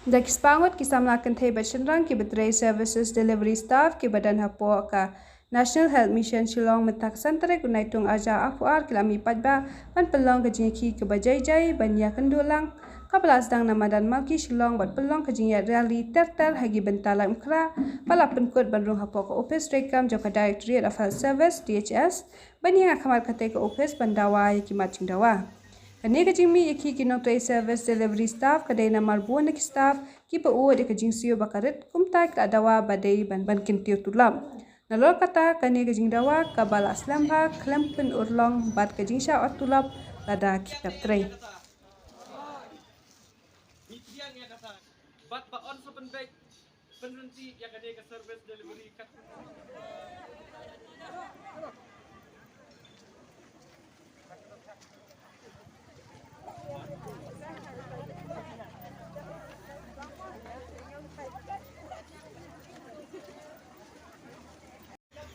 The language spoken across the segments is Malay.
Dakispangot kisamla kanthei bachenrang ki betray services delivery staff ki badan hapoh ka National Health Mission Shillong metak santere kunaitung aja afuar kilami padba ban pelong kejingki ke bajai-jai banya kendulang kapala sedang namadan malki Shillong bat pelong kejingya rally terter hagi bentalam kra pala penkut bandrung hapoh ke office rekam joka Directorate of Health Service DHS banya kamar kate ke office bandawa yaki macing dawa. Kani kajing mi yaki ki nongtrei service delivery staff kadai namar buan ki staff ki pa uwa de kajing siyo bakarit kumta ka dawa badai ban kyntiew tulop. Nalor kata kani kajing dawa kabal aslamha klempin urlong bat kajing sya ot tulop lada kitap trei. Bat pa on sa penbek penrenti yang ada ke service delivery kat.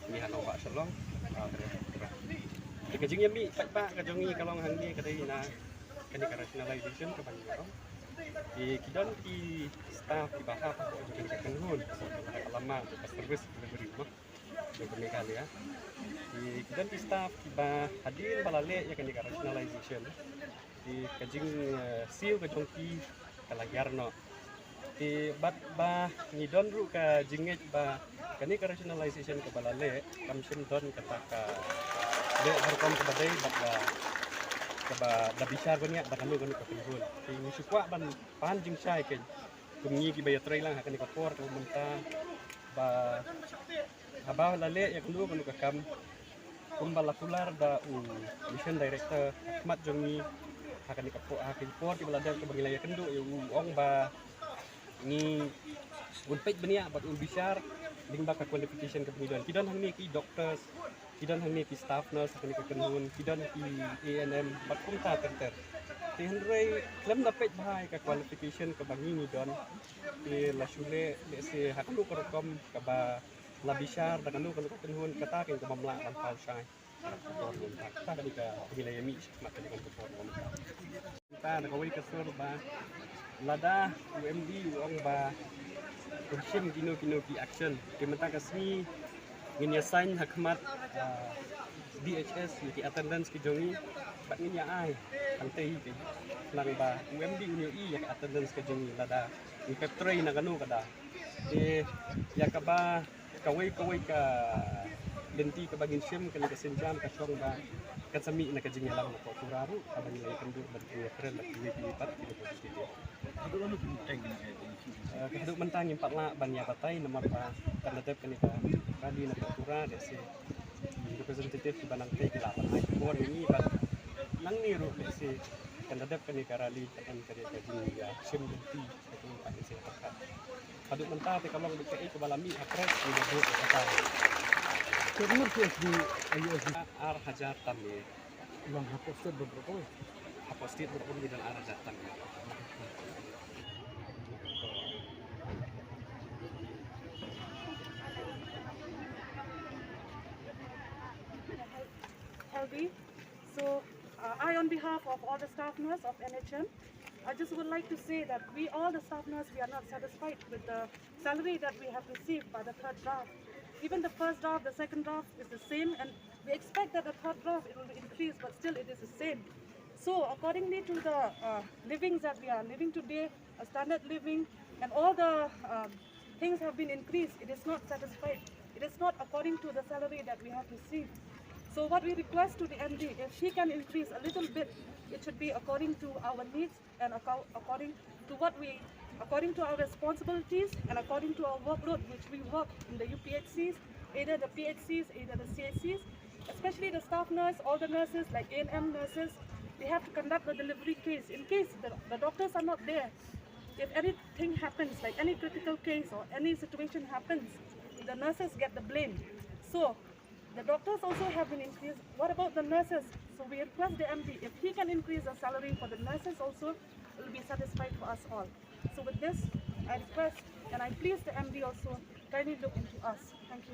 Ni hanong Pak Selong. Kajing yang mi pak kajongi kalong hang ni kadai na kani rationalization ke banyak. Kidon ki staff di bahap atau juga kenhun alamat ke service delivery mah dengan kali ya. Kidon ki staff ki bah hadir balale ya kani rationalization. Kajing seal kajong ki kalagarno. Bat bah ngidon ru ka jingit bah kani rationalization ke balale kamsim don kata ka de berkom ke badai bat kaba dabisar banyak bakanu kanu kapinhun ni sukwa ban pan jing sai ke kumngi ki bayat trai lang hakani kapor ko munta ba haba lale ya kundu kanu kakam kumbala kular da mission director Ahmad Jongi hakani kapor hakani por ki balada ke bangilaya kendu ya ong ba ni unpait bania bat bisar ding baka qualification ke pengidon kidon hang ni ki doctors kidon hang ni ki staff nurse hakani kenhun kidon ki NHM bat kumta terter tihenrei klem dapat bahai ka qualification ke bangi ni don la shule le se haklu korkom ka ba la bishar da kanu kanu kenhun kata ke mamla ban pal shai ta ka dika hilaya mi mak ka dikon ko ta da kawai ka sur ba lada UMD ong ba kushim kino ki action kemata kasmi nginya sign hakmat DHS ki attendance ki jongi bat nginya ai antei ki lang ba UMD unyo I ya attendance ka jongi lada ni peptray na kanu kada ya ka ba kawai ka lenti ka bagin sim kan ka sinjam ka song ba kan sami na ka jingi lang ko kuraru ka nilai kandu bat ki friend la ki pat ki positif kaduk mentang impat la banya batai nomor pa kanadep kanika kali na pura desi representative di banang te kila banai por ini bat nang ni ru desi kanadep kanika rali kan kare kaji ya sim bukti itu pak desi pakat kaduk mentang te kalong dek ke balami apres di debut kata kemur PSD ayo ar hajar tamne uang haposted beberapa haposted beberapa di dalam ar hajar tamne. So I, on behalf of all the staff nurse of NHM, I just would like to say that we, all the staff nurse, we are not satisfied with the salary that we have received by the third draft. Even the first draft, the second draft is the same, and we expect that the third draft it will increase, but still it is the same. So accordingly to the livings that we are living today, a standard living, and all the things have been increased, it is not satisfied. It is not according to the salary that we have received. So what we request to the MD, if she can increase a little bit, it should be according to our needs and according to our responsibilities and according to our workload which we work in the UPHCs, either the PHCs, either the CHCs, especially the staff nurse, all the nurses like NM nurses, they have to conduct the delivery case. In case the doctors are not there, if anything happens, like any critical case or any situation happens, the nurses get the blame. So the doctors also have been increased. What about the nurses? So we request the MD, if he can increase the salary for the nurses also, it will be satisfied for us all. So with this, I request and I please the MD also kindly look into us. Thank you.